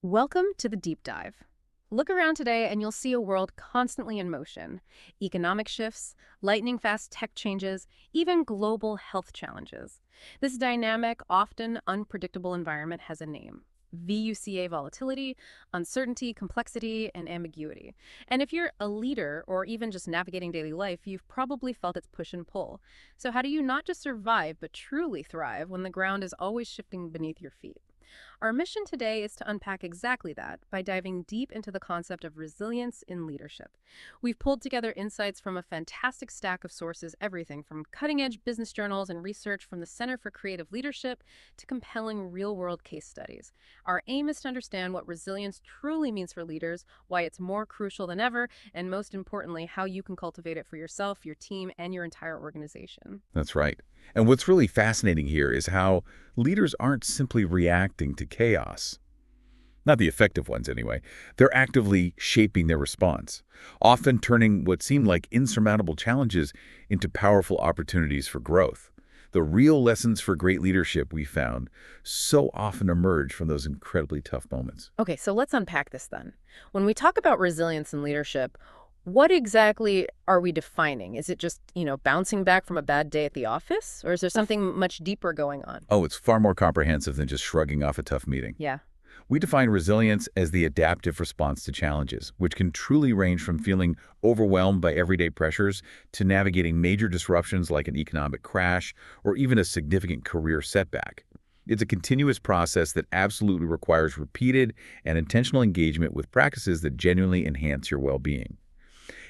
Welcome to the deep dive. Look around today and you'll see a world constantly in motion. Economic shifts, lightning fast tech changes, even global health challenges. This dynamic, often unpredictable environment has a name. VUCA volatility, uncertainty, complexity, and ambiguity. And if you're a leader or even just navigating daily life, you've probably felt its push and pull. So how do you not just survive, but truly thrive when the ground is always shifting beneath your feet? Our mission today is to unpack exactly that by diving deep into the concept of resilience in leadership. We've pulled together insights from a fantastic stack of sources, everything from cutting-edge business journals and research from the Center for Creative Leadership to compelling real-world case studies. Our aim is to understand what resilience truly means for leaders, why it's more crucial than ever, and most importantly, how you can cultivate it for yourself, your team, and your entire organization. That's right. And what's really fascinating here is how leaders aren't simply reacting to chaos. Not the effective ones, anyway. They're actively shaping their response, often turning what seem like insurmountable challenges into powerful opportunities for growth. The real lessons for great leadership, we found, so often emerge from those incredibly tough moments. Okay, so let's unpack this then. When we talk about resilience in leadership, what exactly are we defining? Is it just, bouncing back from a bad day at the office? Or is there something much deeper going on? Oh, it's far more comprehensive than just shrugging off a tough meeting. Yeah. We define resilience as the adaptive response to challenges, which can truly range from feeling overwhelmed by everyday pressures to navigating major disruptions like an economic crash or even a significant career setback. It's a continuous process that absolutely requires repeated and intentional engagement with practices that genuinely enhance your well-being.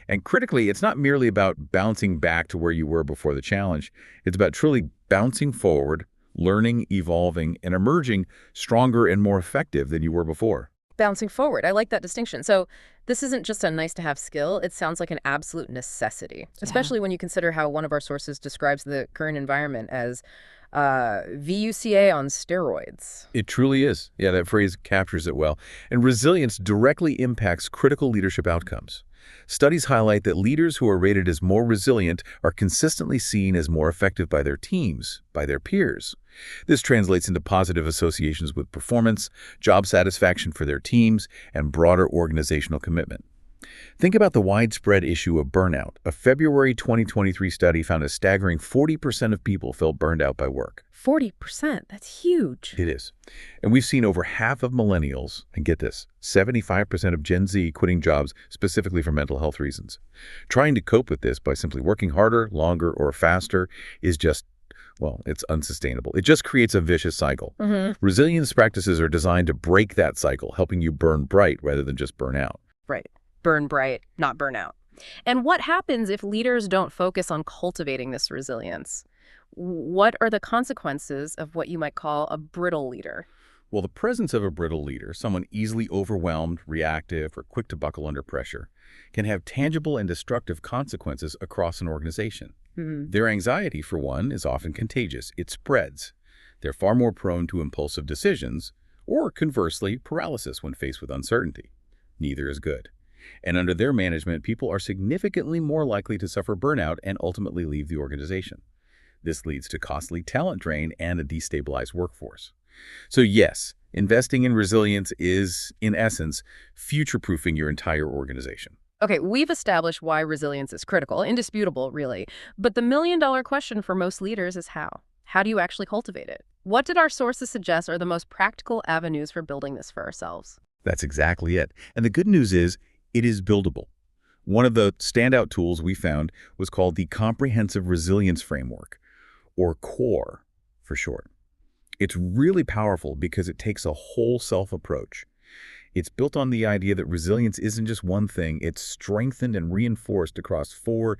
And critically, it's not merely about bouncing back to where you were before the challenge. It's about truly bouncing forward, learning, evolving, and emerging stronger and more effective than you were before. Bouncing forward. I like that distinction. So this isn't just a nice-to-have skill. It sounds like an absolute necessity, especially when you consider how one of our sources describes the current environment as VUCA on steroids. It truly is. Yeah, that phrase captures it well. And resilience directly impacts critical leadership outcomes. Studies highlight that leaders who are rated as more resilient are consistently seen as more effective by their teams, by their peers. This translates into positive associations with performance, job satisfaction for their teams, and broader organizational commitment. Think about the widespread issue of burnout. A February 2023 study found a staggering 40% of people felt burned out by work. 40%? That's huge. It is. And we've seen over half of millennials, and get this, 75% of Gen Z quitting jobs specifically for mental health reasons. Trying to cope with this by simply working harder, longer, or faster is just, well, it's unsustainable. It just creates a vicious cycle. Resilience practices are designed to break that cycle, helping you burn bright rather than just burn out. Right. Burn bright, not burn out. And what happens if leaders don't focus on cultivating this resilience? What are the consequences of what you might call a brittle leader? Well, the presence of a brittle leader, someone easily overwhelmed, reactive, or quick to buckle under pressure, can have tangible and destructive consequences across an organization. Their anxiety, for one, is often contagious. It spreads. They're far more prone to impulsive decisions, or conversely, paralysis when faced with uncertainty. Neither is good. And under their management, people are significantly more likely to suffer burnout and ultimately leave the organization. This leads to costly talent drain and a destabilized workforce. So yes, investing in resilience is, in essence, future-proofing your entire organization. Okay, we've established why resilience is critical, indisputable, really. But the million-dollar question for most leaders is how? How do you actually cultivate it? What did our sources suggest are the most practical avenues for building this for ourselves? That's exactly it. And the good news is, it is buildable. One of the standout tools we found was called the Comprehensive Resilience Framework, or CORE for short. It's really powerful because it takes a whole self approach. It's built on the idea that resilience isn't just one thing, it's strengthened and reinforced across 4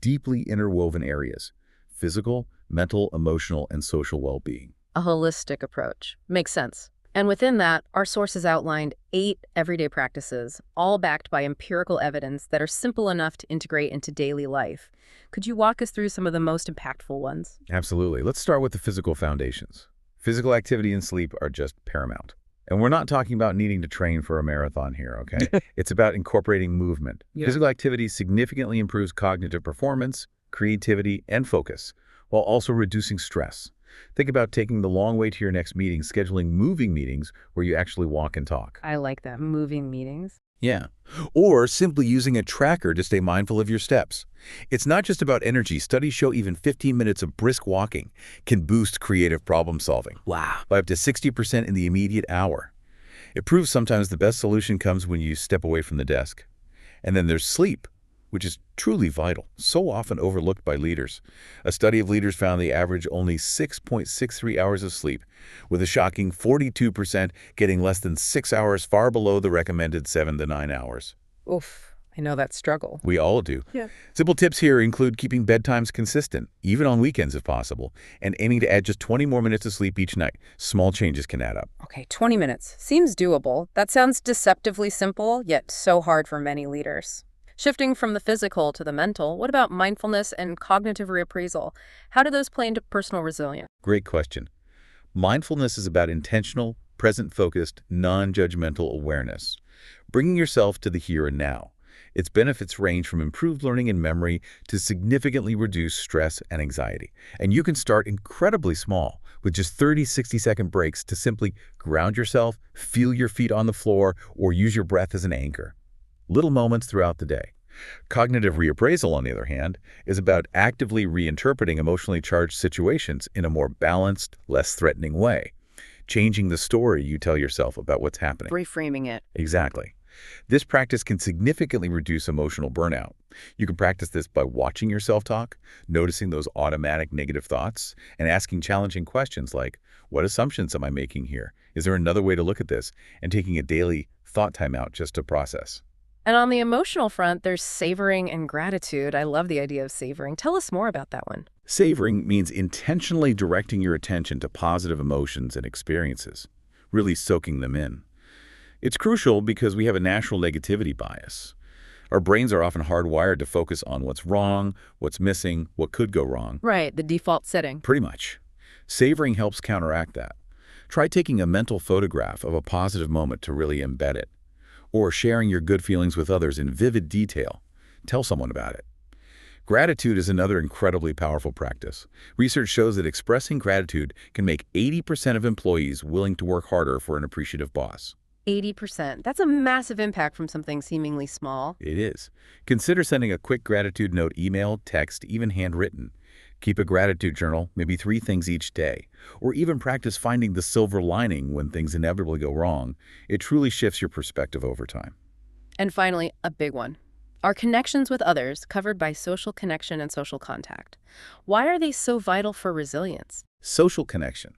deeply interwoven areas: physical, mental, emotional, and social well-being. A holistic approach. Makes sense. And within that, our sources outlined 8 everyday practices, all backed by empirical evidence that are simple enough to integrate into daily life. Could you walk us through some of the most impactful ones? Absolutely. Let's start with the physical foundations. Physical activity and sleep are just paramount. And we're not talking about needing to train for a marathon here, okay? It's about incorporating movement. Physical activity significantly improves cognitive performance, creativity, and focus, while also reducing stress. Think about taking the long way to your next meeting, scheduling moving meetings where you actually walk and talk. I like that. Moving meetings. Yeah. Or simply using a tracker to stay mindful of your steps. It's not just about energy. Studies show even 15 minutes of brisk walking can boost creative problem solving Wow. by up to 60% in the immediate hour. It proves sometimes the best solution comes when you step away from the desk. And then there's sleep, which is truly vital, so often overlooked by leaders. A study of leaders found they average only 6.63 hours of sleep, with a shocking 42% getting less than 6 hours, far below the recommended 7 to 9 hours. Oof. I know that struggle. We all do. Yeah. Simple tips here include keeping bedtimes consistent, even on weekends if possible, and aiming to add just 20 more minutes of sleep each night. Small changes can add up. Okay, 20 minutes. Seems doable. That sounds deceptively simple, yet so hard for many leaders. Shifting from the physical to the mental, what about mindfulness and cognitive reappraisal? How do those play into personal resilience? Great question. Mindfulness is about intentional, present-focused, non-judgmental awareness, bringing yourself to the here and now. Its benefits range from improved learning and memory to significantly reduced stress and anxiety. And you can start incredibly small with just 30, 60-second breaks to simply ground yourself, feel your feet on the floor, or use your breath as an anchor. Little moments throughout the day. Cognitive reappraisal, on the other hand, is about actively reinterpreting emotionally charged situations in a more balanced, less threatening way, changing the story you tell yourself about what's happening. Reframing it. Exactly. This practice can significantly reduce emotional burnout. You can practice this by watching yourself talk, noticing those automatic negative thoughts, and asking challenging questions like, what assumptions am I making here? Is there another way to look at this? And taking a daily thought timeout just to process. And on the emotional front, there's savoring and gratitude. I love the idea of savoring. Tell us more about that one. Savoring means intentionally directing your attention to positive emotions and experiences, really soaking them in. It's crucial because we have a natural negativity bias. Our brains are often hardwired to focus on what's wrong, what's missing, what could go wrong. Right, the default setting. Pretty much. Savoring helps counteract that. Try taking a mental photograph of a positive moment to really embed it, or sharing your good feelings with others in vivid detail. Tell someone about it. Gratitude is another incredibly powerful practice. Research shows that expressing gratitude can make 80% of employees willing to work harder for an appreciative boss. 80%. That's a massive impact from something seemingly small. It is. Consider sending a quick gratitude note, email, text, even handwritten. Keep a gratitude journal, maybe 3 things each day. Or even practice finding the silver lining when things inevitably go wrong. It truly shifts your perspective over time. And finally, a big one. Our connections with others, covered by social connection and social contact. Why are they so vital for resilience? Social connection.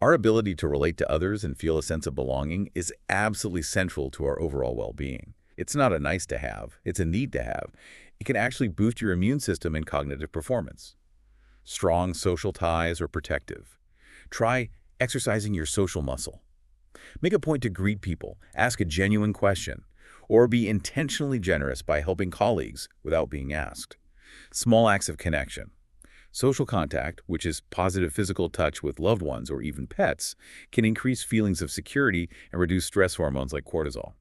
Our ability to relate to others and feel a sense of belonging is absolutely central to our overall well-being. It's not a nice to have, it's a need to have. It can actually boost your immune system and cognitive performance. Strong social ties are protective. Try exercising your social muscle. Make a point to greet people, ask a genuine question, or be intentionally generous by helping colleagues without being asked. Small acts of connection. Social contact, which is positive physical touch with loved ones or even pets, can increase feelings of security and reduce stress hormones like cortisol.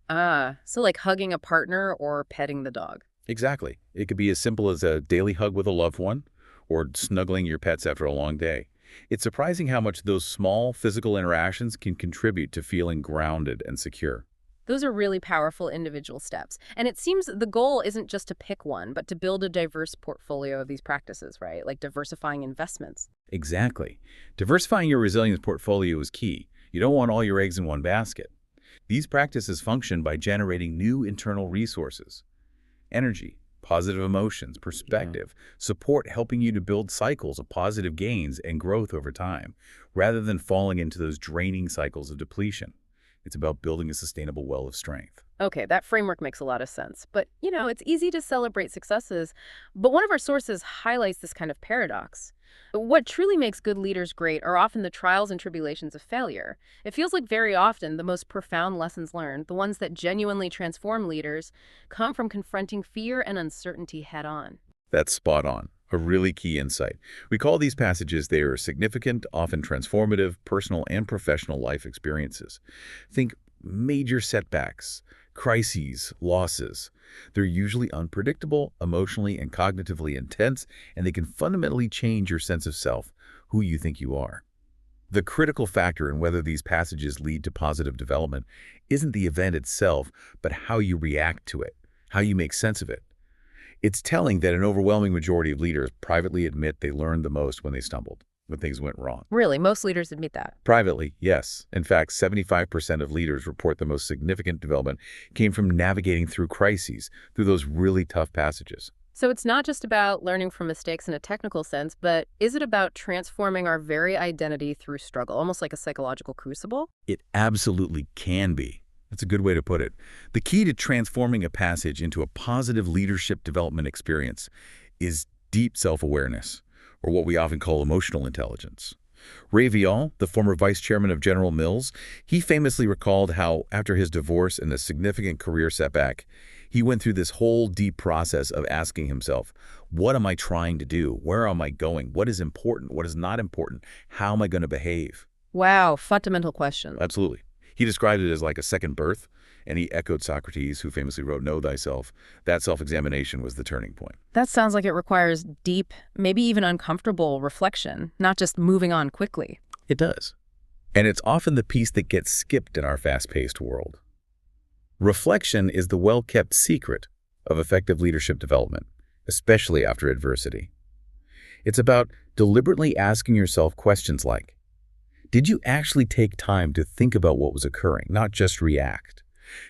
So like hugging a partner or petting the dog. Exactly. It could be as simple as a daily hug with a loved one or snuggling your pets after a long day. It's surprising how much those small physical interactions can contribute to feeling grounded and secure. Those are really powerful individual steps. And it seems the goal isn't just to pick one, but to build a diverse portfolio of these practices, right? Like diversifying investments. Exactly. Diversifying your resilience portfolio is key. You don't want all your eggs in one basket. These practices function by generating new internal resources. Energy, positive emotions, perspective, support helping you to build cycles of positive gains and growth over time, rather than falling into those draining cycles of depletion. It's about building a sustainable well of strength. Okay, that framework makes a lot of sense. But, it's easy to celebrate successes, but one of our sources highlights this kind of paradox. What truly makes good leaders great are often the trials and tribulations of failure. It feels like very often the most profound lessons learned, the ones that genuinely transform leaders, come from confronting fear and uncertainty head on. That's spot on. A really key insight. We call these passages their significant, often transformative, personal and professional life experiences. Think major setbacks, crises, losses. They're usually unpredictable, emotionally and cognitively intense, and they can fundamentally change your sense of self, who you think you are. The critical factor in whether these passages lead to positive development isn't the event itself, but how you react to it, how you make sense of it. It's telling that an overwhelming majority of leaders privately admit they learned the most when they stumbled, when things went wrong. Really, most leaders admit that. Privately, yes. In fact, 75% of leaders report the most significant development came from navigating through crises, through those really tough passages. So it's not just about learning from mistakes in a technical sense, but is it about transforming our very identity through struggle, almost like a psychological crucible? It absolutely can be. That's a good way to put it. The key to transforming a passage into a positive leadership development experience is deep self-awareness, or what we often call emotional intelligence. Ray Vial, the former vice chairman of General Mills, he famously recalled how, after his divorce and a significant career setback, he went through this whole deep process of asking himself, what am I trying to do? Where am I going? What is important? What is not important? How am I going to behave? Wow, fundamental question. Absolutely. He described it as like a second birth, and he echoed Socrates, who famously wrote, "Know thyself." That self-examination was the turning point. That sounds like it requires deep, maybe even uncomfortable reflection, not just moving on quickly. It does. And it's often the piece that gets skipped in our fast-paced world. Reflection is the well-kept secret of effective leadership development, especially after adversity. It's about deliberately asking yourself questions like, did you actually take time to think about what was occurring, not just react?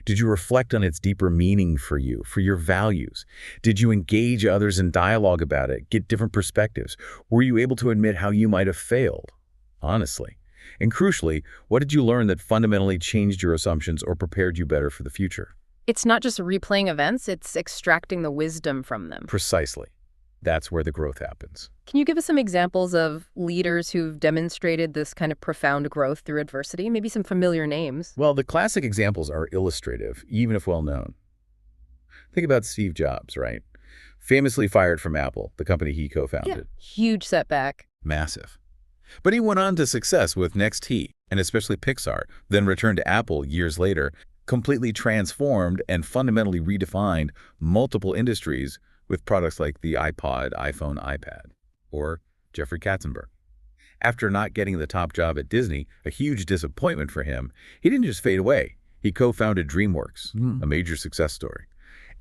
Did you reflect on its deeper meaning for you, for your values? Did you engage others in dialogue about it, get different perspectives? Were you able to admit how you might have failed? Honestly. And crucially, what did you learn that fundamentally changed your assumptions or prepared you better for the future? It's not just replaying events, it's extracting the wisdom from them. Precisely. That's where the growth happens. Can you give us some examples of leaders who've demonstrated this kind of profound growth through adversity? Maybe some familiar names. Well, the classic examples are illustrative, even if well known. Think about Steve Jobs, right? Famously fired from Apple, the company he co-founded. Yeah, huge setback. Massive. But he went on to success with NXT, and especially Pixar, then returned to Apple years later, completely transformed and fundamentally redefined multiple industries with products like the iPod, iPhone, iPad, or Jeffrey Katzenberg. After not getting the top job at Disney, a huge disappointment for him, he didn't just fade away. He co-founded DreamWorks, a major success story.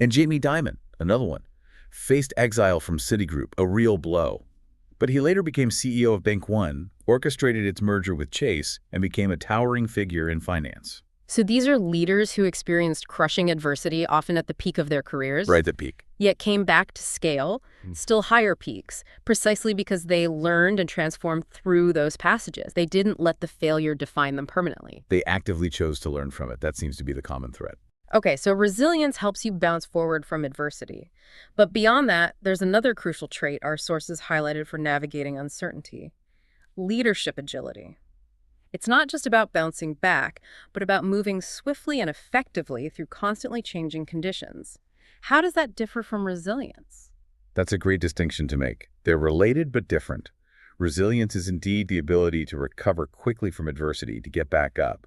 And Jamie Dimon, another one, faced exile from Citigroup, a real blow. But he later became CEO of Bank One, orchestrated its merger with Chase, and became a towering figure in finance. So these are leaders who experienced crushing adversity, often at the peak of their careers. Right at the peak. Yet came back to scale, still higher peaks, precisely because they learned and transformed through those passages. They didn't let the failure define them permanently. They actively chose to learn from it. That seems to be the common thread. Okay, so resilience helps you bounce forward from adversity. But beyond that, there's another crucial trait our sources highlighted for navigating uncertainty: leadership agility. It's not just about bouncing back, but about moving swiftly and effectively through constantly changing conditions. How does that differ from resilience? That's a great distinction to make. They're related but different. Resilience is indeed the ability to recover quickly from adversity, to get back up.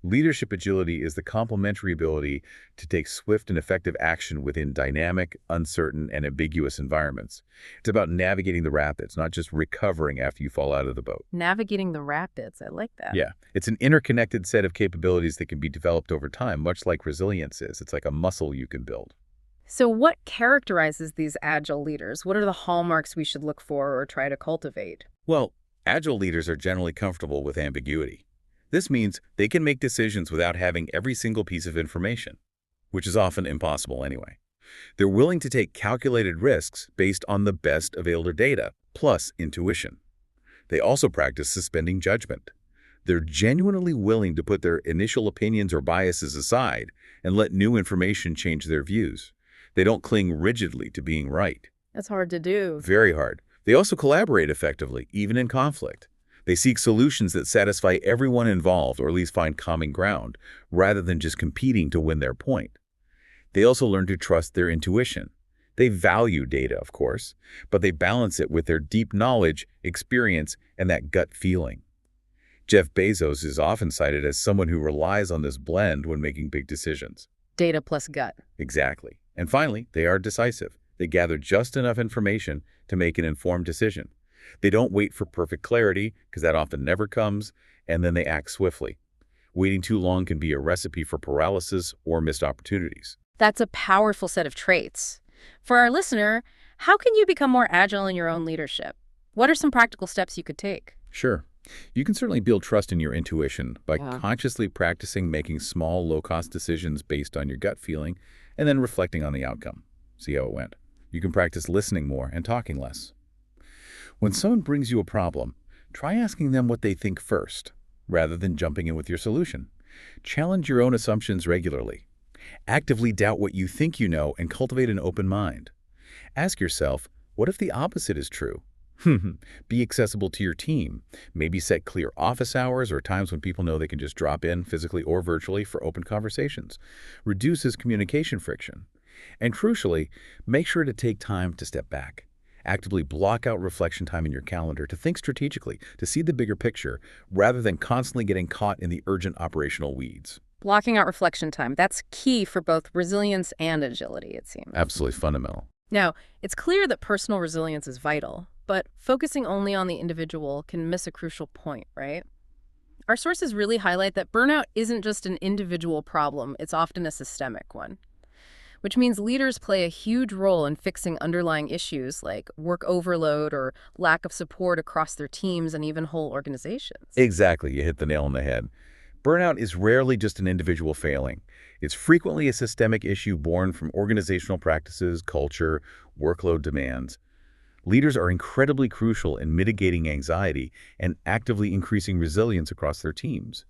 Leadership agility is the complementary ability to take swift and effective action within dynamic, uncertain, and ambiguous environments. It's about navigating the rapids, not just recovering after you fall out of the boat. Navigating the rapids, I like that. Yeah, it's an interconnected set of capabilities that can be developed over time, much like resilience is. It's like a muscle you can build. So what characterizes these agile leaders? What are the hallmarks we should look for or try to cultivate? Well, agile leaders are generally comfortable with ambiguity. This means they can make decisions without having every single piece of information, which is often impossible anyway. They're willing to take calculated risks based on the best available data, plus intuition. They also practice suspending judgment. They're genuinely willing to put their initial opinions or biases aside and let new information change their views. They don't cling rigidly to being right. That's hard to do. Very hard. They also collaborate effectively, even in conflict. They seek solutions that satisfy everyone involved, or at least find common ground, rather than just competing to win their point. They also learn to trust their intuition. They value data, of course, but they balance it with their deep knowledge, experience, and that gut feeling. Jeff Bezos is often cited as someone who relies on this blend when making big decisions. Data plus gut. Exactly. And finally, they are decisive. They gather just enough information to make an informed decision. They don't wait for perfect clarity, because that often never comes, and then they act swiftly. Waiting too long can be a recipe for paralysis or missed opportunities. That's a powerful set of traits. For our listener, how can you become more agile in your own leadership? What are some practical steps you could take? Sure. You can certainly build trust in your intuition by Yeah. consciously practicing making small, low-cost decisions based on your gut feeling and then reflecting on the outcome. See how it went. You can practice listening more and talking less. When someone brings you a problem, try asking them what they think first, rather than jumping in with your solution. Challenge your own assumptions regularly. Actively doubt what you think you know and cultivate an open mind. Ask yourself, what if the opposite is true? Be accessible to your team. Maybe set clear office hours or times when people know they can just drop in physically or virtually for open conversations. Reduces communication friction. And crucially, make sure to take time to step back. Actively block out reflection time in your calendar to think strategically, to see the bigger picture, rather than constantly getting caught in the urgent operational weeds. Blocking out reflection time, that's key for both resilience and agility, it seems. Absolutely fundamental. Now, it's clear that personal resilience is vital, but focusing only on the individual can miss a crucial point, right? Our sources really highlight that burnout isn't just an individual problem, it's often a systemic one, which means leaders play a huge role in fixing underlying issues like work overload or lack of support across their teams and even whole organizations. Exactly, you hit the nail on the head. Burnout is rarely just an individual failing. It's frequently a systemic issue born from organizational practices, culture, workload demands. Leaders are incredibly crucial in mitigating anxiety and actively increasing resilience across their teams.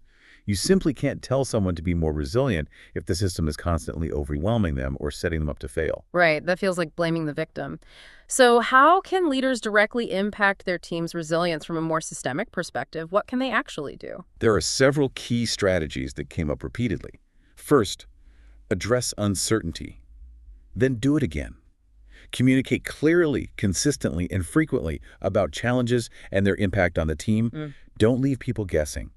You simply can't tell someone to be more resilient if the system is constantly overwhelming them or setting them up to fail. Right, that feels like blaming the victim. So how can leaders directly impact their team's resilience from a more systemic perspective? What can they actually do? There are several key strategies that came up repeatedly. First, address uncertainty. Then do it again. Communicate clearly, consistently, and frequently about challenges and their impact on the team. Don't leave people guessing.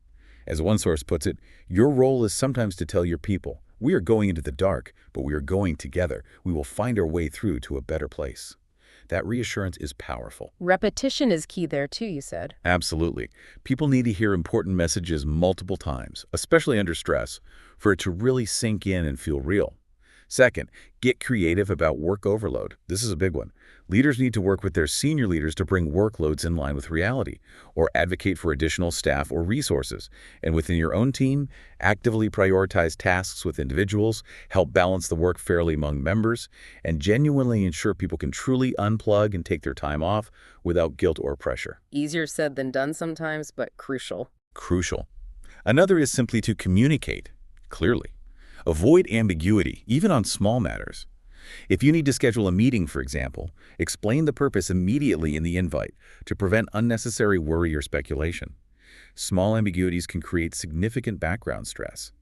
As one source puts it, your role is sometimes to tell your people, we are going into the dark, but we are going together. We will find our way through to a better place. That reassurance is powerful. Repetition is key there too, you said. Absolutely. People need to hear important messages multiple times, especially under stress, for it to really sink in and feel real. Second, get creative about work overload. This is a big one. Leaders need to work with their senior leaders to bring workloads in line with reality, or advocate for additional staff or resources. And within your own team, actively prioritize tasks with individuals, help balance the work fairly among members, and genuinely ensure people can truly unplug and take their time off without guilt or pressure. Easier said than done sometimes, but crucial. Crucial. Another is simply to communicate clearly. Avoid ambiguity, even on small matters. If you need to schedule a meeting, for example, explain the purpose immediately in the invite to prevent unnecessary worry or speculation. Small ambiguities can create significant background stress.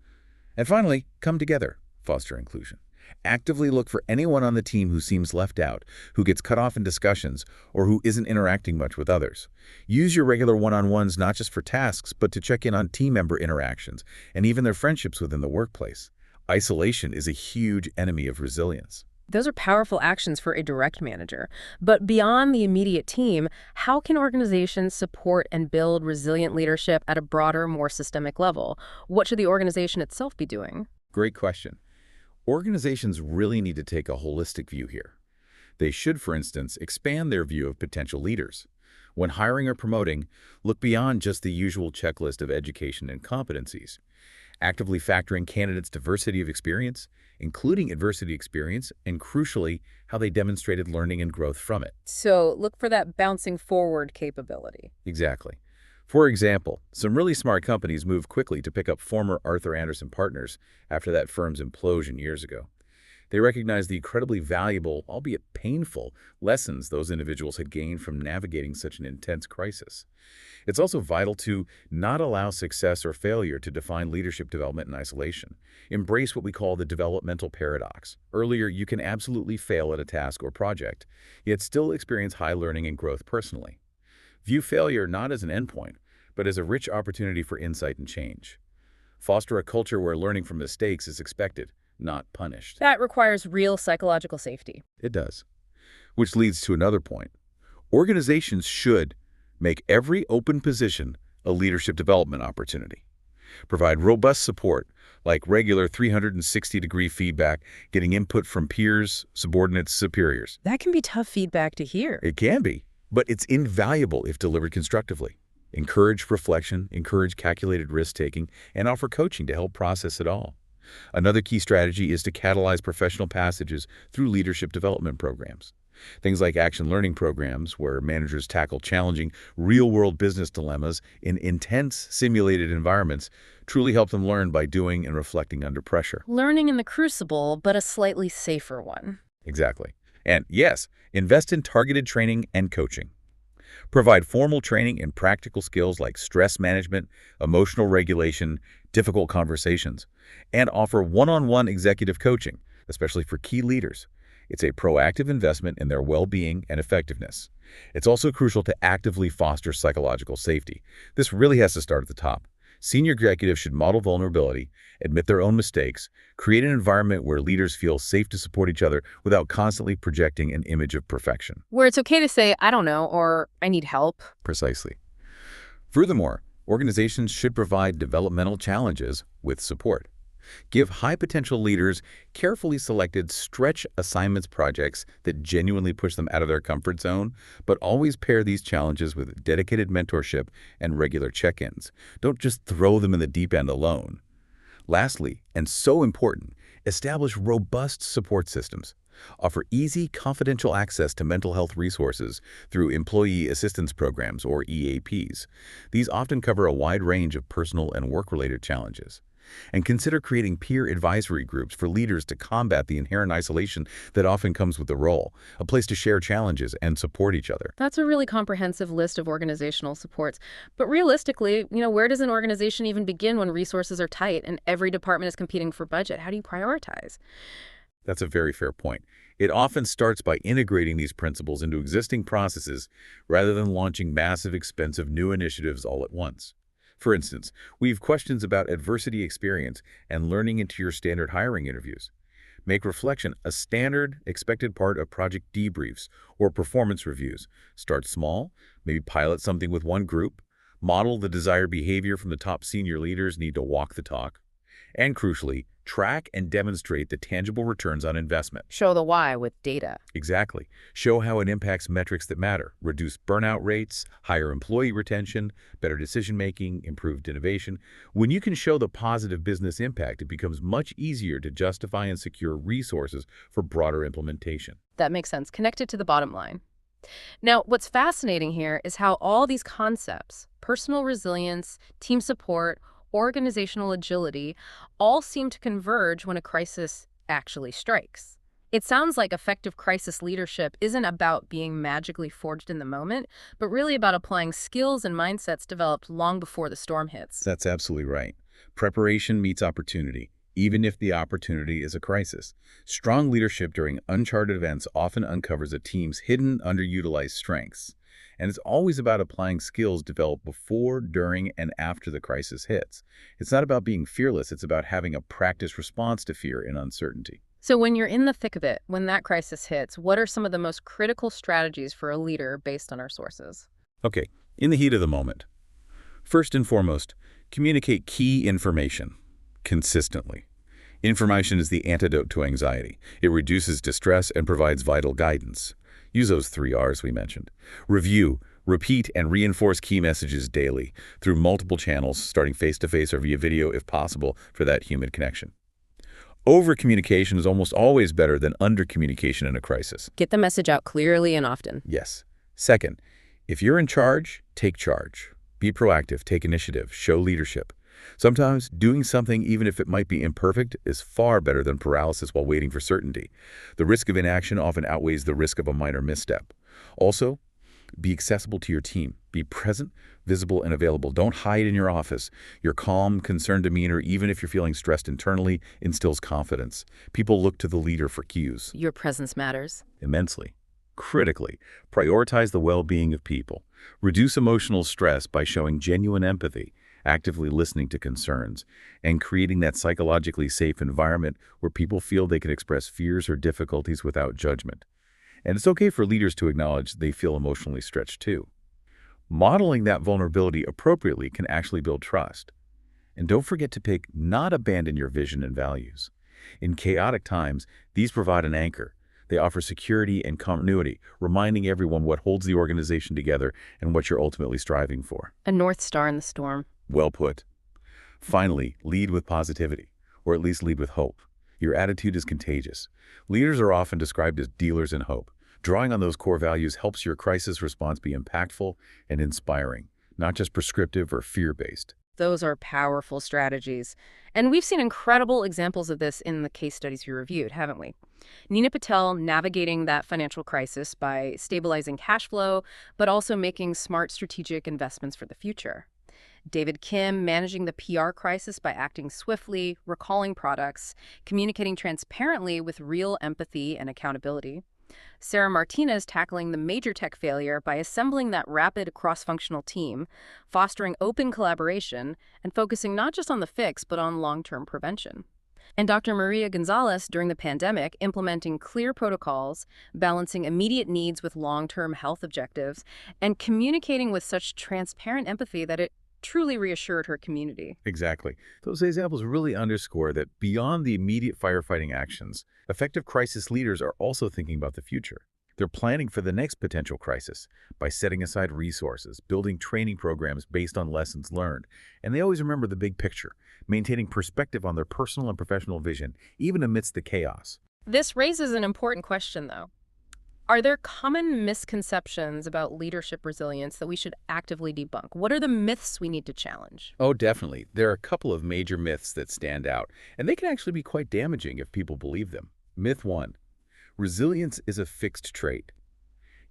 And finally, come together, foster inclusion. Actively look for anyone on the team who seems left out, who gets cut off in discussions, or who isn't interacting much with others. Use your regular one-on-ones not just for tasks, but to check in on team member interactions and even their friendships within the workplace. Isolation is a huge enemy of resilience. Those are powerful actions for a direct manager. But beyond the immediate team, how can organizations support and build resilient leadership at a broader, more systemic level? What should the organization itself be doing? Great question. Organizations really need to take a holistic view here. They should, for instance, expand their view of potential leaders. When hiring or promoting, look beyond just the usual checklist of education and competencies. Actively factoring candidates' diversity of experience, including adversity experience, and crucially, how they demonstrated learning and growth from it. So look for that bouncing forward capability. Exactly. For example, some really smart companies moved quickly to pick up former Arthur Andersen partners after that firm's implosion years ago. They recognized the incredibly valuable, albeit painful, lessons those individuals had gained from navigating such an intense crisis. It's also vital to not allow success or failure to define leadership development in isolation. Embrace what we call the developmental paradox. Earlier, you can absolutely fail at a task or project, yet still experience high learning and growth personally. View failure not as an endpoint, but as a rich opportunity for insight and change. Foster a culture where learning from mistakes is expected, not punished. That requires real psychological safety. It does. Which leads to another point. Organizations should Make every open position a leadership development opportunity. Provide robust support, like regular 360-degree feedback, getting input from peers, subordinates, superiors. That can be tough feedback to hear. It can be, but it's invaluable if delivered constructively. Encourage reflection, encourage calculated risk-taking, and offer coaching to help process it all. Another key strategy is to catalyze professional passages through leadership development programs. Things like action learning programs, where managers tackle challenging, real-world business dilemmas in intense, simulated environments, truly help them learn by doing and reflecting under pressure. Learning in the crucible, but a slightly safer one. Exactly. And yes, invest in targeted training and coaching. Provide formal training in practical skills like stress management, emotional regulation, difficult conversations, and offer one-on-one executive coaching, especially for key leaders. It's a proactive investment in their well-being and effectiveness. It's also crucial to actively foster psychological safety. This really has to start at the top. Senior executives should model vulnerability, admit their own mistakes, create an environment where leaders feel safe to support each other without constantly projecting an image of perfection. Where it's okay to say, I don't know, or I need help. Precisely. Furthermore, organizations should provide developmental challenges with support. Give high-potential leaders carefully selected stretch assignments projects that genuinely push them out of their comfort zone, but always pair these challenges with dedicated mentorship and regular check-ins. Don't just throw them in the deep end alone. Lastly, and so important, establish robust support systems. Offer easy, confidential access to mental health resources through Employee Assistance Programs, or EAPs. These often cover a wide range of personal and work-related challenges. And consider creating peer advisory groups for leaders to combat the inherent isolation that often comes with the role, a place to share challenges and support each other. That's a really comprehensive list of organizational supports. But realistically, where does an organization even begin when resources are tight and every department is competing for budget? How do you prioritize? That's a very fair point. It often starts by integrating these principles into existing processes rather than launching massive, expensive new initiatives all at once. For instance, we have questions about adversity experience and learning into your standard hiring interviews. Make reflection a standard, expected part of project debriefs or performance reviews. Start small, maybe pilot something with one group, model the desired behavior from the top senior leaders, need to walk the talk, and crucially, track and demonstrate the tangible returns on investment. Show the why with data. Exactly. Show how it impacts metrics that matter. Reduce burnout rates, higher employee retention, better decision-making, improved innovation. When you can show the positive business impact, it becomes much easier to justify and secure resources for broader implementation. That makes sense. Connect it to the bottom line. Now, what's fascinating here is how all these concepts, personal resilience, team support, organizational agility, all seem to converge when a crisis actually strikes. It sounds like effective crisis leadership isn't about being magically forged in the moment, but really about applying skills and mindsets developed long before the storm hits. That's absolutely right. Preparation meets opportunity, even if the opportunity is a crisis. Strong leadership during uncharted events often uncovers a team's hidden, underutilized strengths. And it's always about applying skills developed before, during, and after the crisis hits. It's not about being fearless, it's about having a practiced response to fear and uncertainty. So when you're in the thick of it, when that crisis hits, what are some of the most critical strategies for a leader based on our sources? Okay, in the heat of the moment. First and foremost, communicate key information consistently. Information is the antidote to anxiety. It reduces distress and provides vital guidance. Use those 3 R's we mentioned. Review, repeat, and reinforce key messages daily through multiple channels, starting face-to-face or via video if possible for that human connection. Over-communication is almost always better than under-communication in a crisis. Get the message out clearly and often. Yes. Second, if you're in charge, take charge. Be proactive, take initiative, show leadership. Sometimes doing something, even if it might be imperfect, is far better than paralysis while waiting for certainty. The risk of inaction often outweighs the risk of a minor misstep. Also, be accessible to your team. Be present, visible, and available. Don't hide in your office. Your calm, concerned demeanor, even if you're feeling stressed internally, instills confidence. People look to the leader for cues. Your presence matters. Immensely. Critically, prioritize the well-being of people. Reduce emotional stress by showing genuine empathy, actively listening to concerns, and creating that psychologically safe environment where people feel they can express fears or difficulties without judgment. And it's okay for leaders to acknowledge they feel emotionally stretched too. Modeling that vulnerability appropriately can actually build trust. And don't forget to not abandon your vision and values. In chaotic times, these provide an anchor. They offer security and continuity, reminding everyone what holds the organization together and what you're ultimately striving for. A North Star in the storm. Well put. Finally, lead with positivity, or at least lead with hope. Your attitude is contagious. Leaders are often described as dealers in hope. Drawing on those core values helps your crisis response be impactful and inspiring, not just prescriptive or fear-based. Those are powerful strategies. And we've seen incredible examples of this in the case studies we reviewed, haven't we? Nina Patel navigating that financial crisis by stabilizing cash flow, but also making smart strategic investments for the future. David Kim managing the PR crisis by acting swiftly, recalling products, communicating transparently with real empathy and accountability. Sarah Martinez tackling the major tech failure by assembling that rapid cross-functional team, fostering open collaboration, and focusing not just on the fix, but on long-term prevention. And Dr. Maria Gonzalez during the pandemic implementing clear protocols, balancing immediate needs with long-term health objectives, and communicating with such transparent empathy that it truly reassured her community. Exactly. Those examples really underscore that beyond the immediate firefighting actions, effective crisis leaders are also thinking about the future. They're planning for the next potential crisis by setting aside resources, building training programs based on lessons learned, and they always remember the big picture, maintaining perspective on their personal and professional vision, even amidst the chaos. This raises an important question, though. Are there common misconceptions about leadership resilience that we should actively debunk? What are the myths we need to challenge? Oh, definitely. There are a couple of major myths that stand out, and they can actually be quite damaging if people believe them. Myth 1. Resilience is a fixed trait.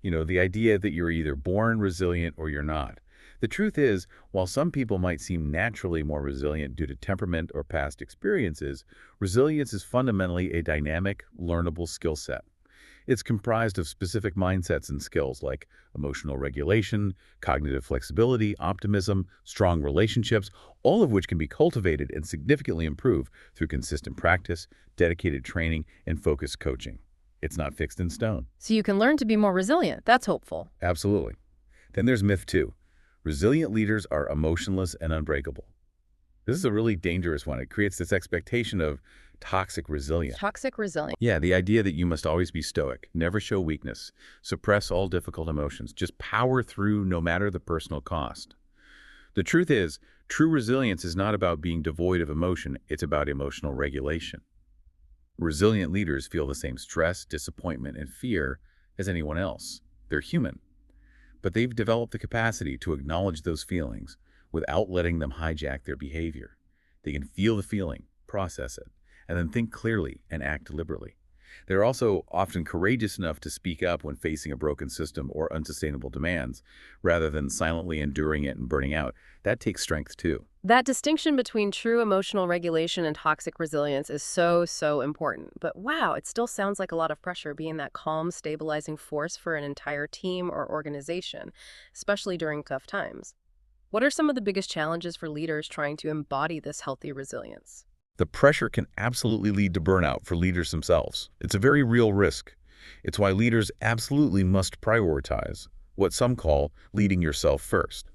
The idea that you're either born resilient or you're not. The truth is, while some people might seem naturally more resilient due to temperament or past experiences, resilience is fundamentally a dynamic, learnable skill set. It's comprised of specific mindsets and skills like emotional regulation, cognitive flexibility, optimism, strong relationships, all of which can be cultivated and significantly improved through consistent practice, dedicated training, and focused coaching. It's not fixed in stone. So you can learn to be more resilient. That's hopeful. Absolutely. Then there's myth 2. Resilient leaders are emotionless and unbreakable. This is a really dangerous one. It creates this expectation of toxic resilience. Toxic resilience. Yeah, the idea that you must always be stoic, never show weakness, suppress all difficult emotions, just power through no matter the personal cost. The truth is, true resilience is not about being devoid of emotion, it's about emotional regulation. Resilient leaders feel the same stress, disappointment, and fear as anyone else. They're human. But they've developed the capacity to acknowledge those feelings without letting them hijack their behavior. They can feel the feeling, process it, and then think clearly and act deliberately. They're also often courageous enough to speak up when facing a broken system or unsustainable demands, rather than silently enduring it and burning out. That takes strength too. That distinction between true emotional regulation and toxic resilience is so important. But wow, it still sounds like a lot of pressure being that calm, stabilizing force for an entire team or organization, especially during tough times. What are some of the biggest challenges for leaders trying to embody this healthy resilience? The pressure can absolutely lead to burnout for leaders themselves. It's a very real risk. It's why leaders absolutely must prioritize what some call leading yourself first.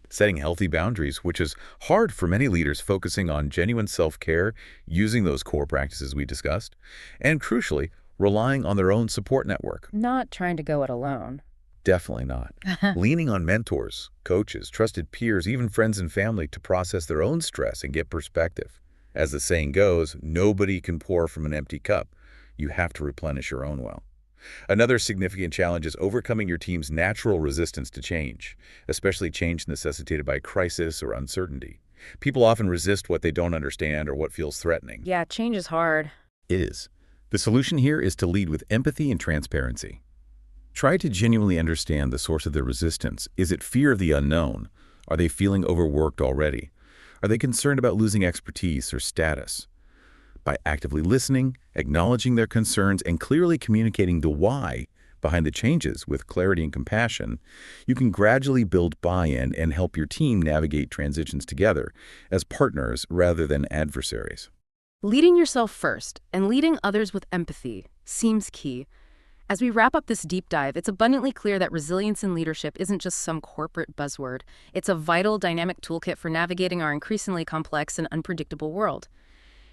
Setting healthy boundaries, which is hard for many leaders, focusing on genuine self-care, using those core practices we discussed, and crucially, relying on their own support network. Not trying to go it alone. Definitely not. Leaning on mentors, coaches, trusted peers, even friends and family to process their own stress and get perspective. As the saying goes, nobody can pour from an empty cup. You have to replenish your own well. Another significant challenge is overcoming your team's natural resistance to change, especially change necessitated by crisis or uncertainty. People often resist what they don't understand or what feels threatening. Yeah, change is hard. It is. The solution here is to lead with empathy and transparency. Try to genuinely understand the source of their resistance. Is it fear of the unknown? Are they feeling overworked already? Are they concerned about losing expertise or status? By actively listening, acknowledging their concerns, and clearly communicating the why behind the changes with clarity and compassion, you can gradually build buy-in and help your team navigate transitions together as partners rather than adversaries. Leading yourself first and leading others with empathy seems key. As we wrap up this deep dive, it's abundantly clear that resilience in leadership isn't just some corporate buzzword. It's a vital, dynamic toolkit for navigating our increasingly complex and unpredictable world.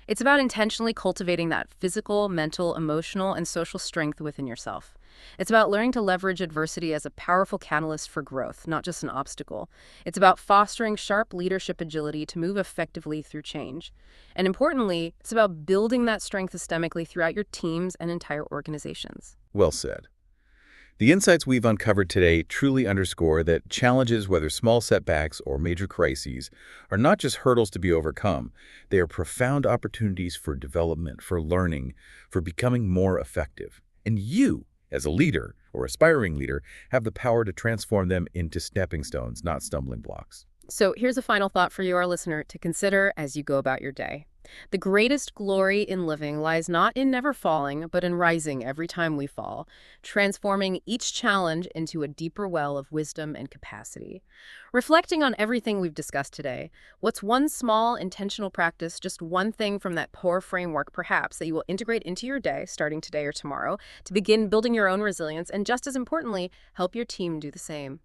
It's about intentionally cultivating that physical, mental, emotional, and social strength within yourself. It's about learning to leverage adversity as a powerful catalyst for growth, not just an obstacle. It's about fostering sharp leadership agility to move effectively through change. And importantly, it's about building that strength systemically throughout your teams and entire organizations. Well said. The insights we've uncovered today truly underscore that challenges, whether small setbacks or major crises, are not just hurdles to be overcome. They are profound opportunities for development, for learning, for becoming more effective. And you, as a leader or aspiring leader, have the power to transform them into stepping stones, not stumbling blocks. So here's a final thought for you, our listener, to consider as you go about your day. The greatest glory in living lies not in never falling, but in rising every time we fall, transforming each challenge into a deeper well of wisdom and capacity. Reflecting on everything we've discussed today, what's one small, intentional practice, just one thing from that core framework perhaps that you will integrate into your day, starting today or tomorrow, to begin building your own resilience and, just as importantly, help your team do the same?